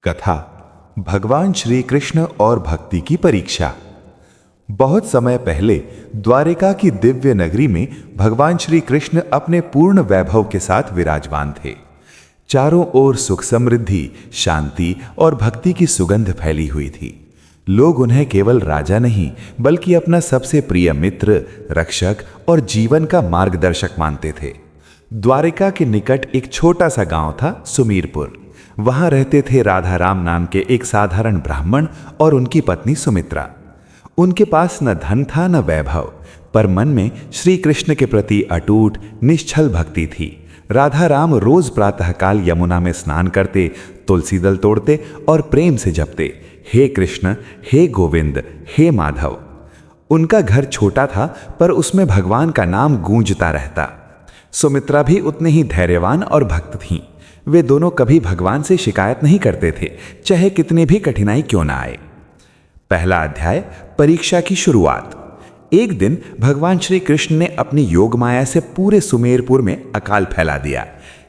कथा भगवान श्री कृष्ण और भक्ति की परीक्षा। बहुत समय पहले द्वारिका की दिव्य नगरी में भगवान श्री कृष्ण अपने पूर्ण वैभव के साथ विराजमान थे। चारों ओर सुख समृद्धि, शांति और भक्ति की सुगंध फैली हुई थी। लोग उन्हें केवल राजा नहीं बल्कि अपना सबसे प्रिय मित्र, रक्षक और जीवन का मार्गदर्शक मानते थे। द्वारिका के निकट एक छोटा सा गांव था, सुमीरपुर। वहां रहते थे राधा राम नाम के एक साधारण ब्राह्मण और उनकी पत्नी सुमित्रा। उनके पास न धन था न वैभव, पर मन में श्री कृष्ण के प्रति अटूट निश्चल भक्ति थी। राधा राम रोज प्रातःकाल यमुना में स्नान करते, तुलसी दल तोड़ते और प्रेम से जपते, हे कृष्ण, हे गोविंद, हे माधव। उनका घर छोटा था पर उसमें भगवान का नाम गूंजता रहता। सुमित्रा भी उतने ही धैर्यवान और भक्त थीं। वे दोनों कभी भगवान से शिकायत नहीं करते थे, चाहे कितनी भी कठिनाई क्यों ना आए। पहला अध्याय, परीक्षा की शुरुआत। एक दिन भगवान श्री कृष्ण ने अपनी योग माया से पूरे सुमेरपुर में अकाल फैला दिया।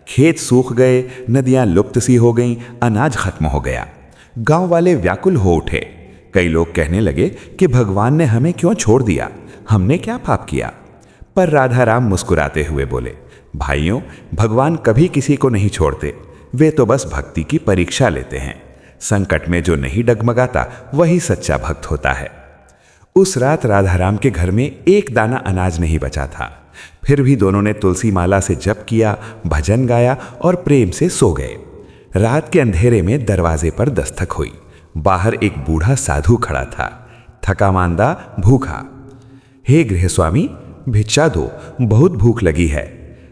खेत सूख गए, नदियां लुप्त सी हो गईं, अनाज खत्म हो गया। गांव वाले व्याकुल हो उठे। कई लोग कहने लगे कि भगवान ने हमें क्यों छोड़ दिया, हमने क्या पाप किया। पर राधा राम मुस्कुराते हुए बोले, भाइयों, भगवान कभी किसी को नहीं छोड़ते, वे तो बस भक्ति की परीक्षा लेते हैं। संकट में जो नहीं डगमगाता वही सच्चा भक्त होता है। उस रात राधा राम के घर में एक दाना अनाज नहीं बचा था। फिर भी दोनों ने तुलसी माला से जप किया, भजन गाया और प्रेम से सो गए। रात के अंधेरे में दरवाजे पर दस्तक हुई। बाहर एक बूढ़ा साधु खड़ा था, थका मांदा, भूखा। हे गृहस्वामी, भिक्षा दो, बहुत भूख लगी है।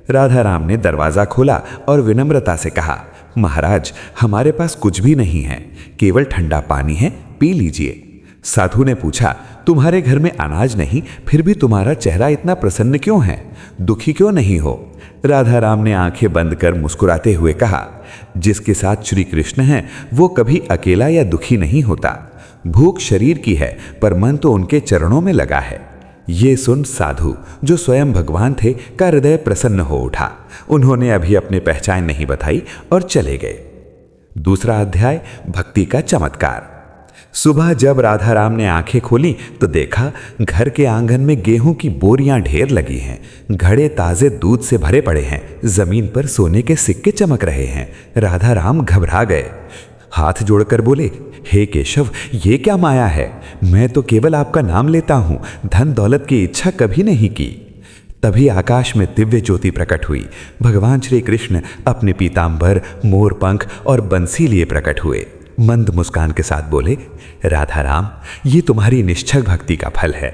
राधा राम ने दरवाजा खोला और विनम्रता से कहा, महाराज, हमारे पास कुछ भी नहीं है, केवल ठंडा पानी है, पी लीजिए। साधु ने पूछा, तुम्हारे घर में अनाज नहीं, फिर भी तुम्हारा चेहरा इतना प्रसन्न क्यों है, दुखी क्यों नहीं हो? राधा राम ने आंखें बंद कर मुस्कुराते हुए कहा, जिसके साथ श्री कृष्ण हैं वो कभी अकेला या दुखी नहीं होता। भूख शरीर की है पर मन तो उनके चरणों में लगा है। ये सुन साधु, जो स्वयं भगवान थे, का हृदय प्रसन्न हो उठा। उन्होंने अभी अपनी पहचान नहीं बताई और चले गए। दूसरा अध्याय, भक्ति का चमत्कार। सुबह जब राधा राम ने आंखें खोली तो देखा घर के आंगन में गेहूं की बोरियां ढेर लगी हैं, घड़े ताजे दूध से भरे पड़े हैं, जमीन पर सोने के सिक्के चमक रहे हैं। राधा राम घबरा गए, हाथ जोड़कर बोले, हे केशव, ये क्या माया है? मैं तो केवल आपका नाम लेता हूं, धन दौलत की इच्छा कभी नहीं की। तभी आकाश में दिव्य ज्योति प्रकट हुई। भगवान श्री कृष्ण अपने पीतांबर, मोर पंख और बंसी लिए प्रकट हुए। मंद मुस्कान के साथ बोले, राधा राम, ये तुम्हारी निश्चल भक्ति का फल है।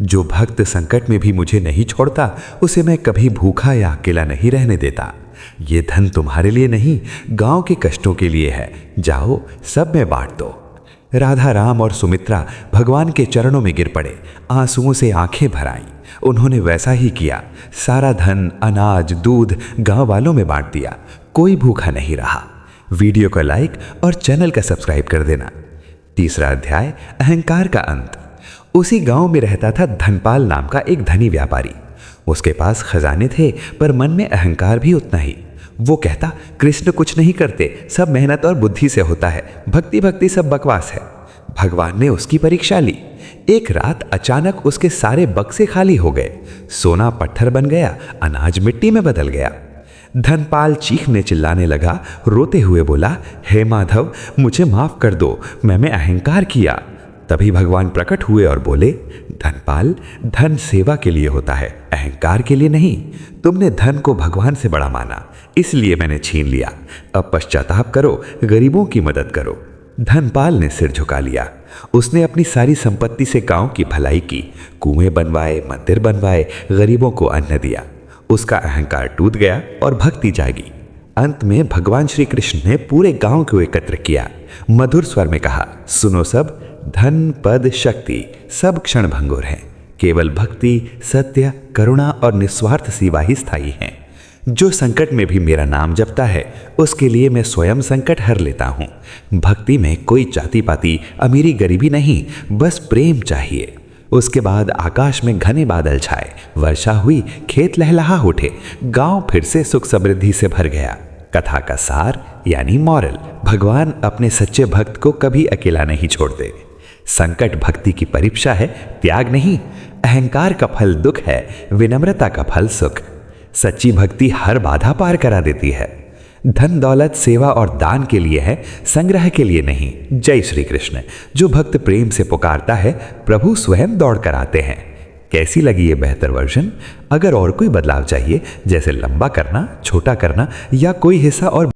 जो भक्त संकट में भी मुझे नहीं छोड़ता, उसे मैं कभी भूखा या अकेला नहीं रहने देता। ये धन तुम्हारे लिए नहीं, गांव के कष्टों के लिए है, जाओ सब में बांट दो। राधा राम और सुमित्रा भगवान के चरणों में गिर पड़े, आंसुओं से आंखें भर आईं। उन्होंने वैसा ही किया। सारा धन, अनाज, दूध गांव वालों में बांट दिया। कोई भूखा नहीं रहा। वीडियो को लाइक और चैनल का सब्सक्राइब कर देना। तीसरा अध्याय, अहंकार का अंत। उसी गांव में रहता था धनपाल नाम का एक धनी व्यापारी। उसके पास खजाने थे पर मन में अहंकार भी उतना ही। वो कहता, कृष्ण कुछ नहीं करते, सब मेहनत और बुद्धि से होता है, भक्ति भक्ति सब बकवास है। भगवान ने उसकी परीक्षा ली। एक रात अचानक उसके सारे बक्से खाली हो गए। सोना पत्थर बन गया, अनाज मिट्टी में बदल गया। धनपाल चीखने चिल्लाने लगा, रोते हुए बोला, हे माधव, मुझे माफ कर दो, मैंने अहंकार किया। तभी भगवान प्रकट हुए और बोले, धनपाल, धन सेवा के लिए होता है, अहंकार के लिए नहीं। तुमने धन को भगवान से बड़ा माना, इसलिए मैंने छीन लिया। अब पश्चाताप करो, गरीबों की मदद करो। धनपाल ने सिर झुका लिया। उसने अपनी सारी संपत्ति से गांव की भलाई की, कुएं बनवाए, मंदिर बनवाए, गरीबों को अन्न दिया। उसका अहंकार टूट गया और भक्ति जागी। अंत में भगवान श्री कृष्ण ने पूरे गांव को एकत्र किया। मधुर स्वर में कहा, सुनो सब, धन, पद, शक्ति सब क्षण भंगुर हैं, केवल भक्ति, सत्य, करुणा और निस्वार्थ सेवा ही स्थायी हैं। जो संकट में भी मेरा नाम जपता है, उसके लिए मैं स्वयं संकट हर लेता हूँ। भक्ति में कोई जाति पाति, अमीरी गरीबी नहीं, बस प्रेम चाहिए। उसके बाद आकाश में घने बादल छाए, वर्षा हुई, खेत लहलहा उठे, गांव फिर से सुख समृद्धि से भर गया। कथा का सार यानी मॉरल, भगवान अपने सच्चे भक्त को कभी अकेला नहीं छोड़ते। संकट भक्ति की परीक्षा है, त्याग नहीं। अहंकार का फल दुख है, विनम्रता का फल सुख। सच्ची भक्ति हर बाधा पार करा देती है। धन दौलत सेवा और दान के लिए है, संग्रह के लिए नहीं। जय श्री कृष्ण। जो भक्त प्रेम से पुकारता है, प्रभु स्वयं दौड़ कर आते हैं। कैसी लगी ये बेहतर वर्जन? अगर और कोई बदलाव चाहिए, जैसे लंबा करना, छोटा करना या कोई हिस्सा और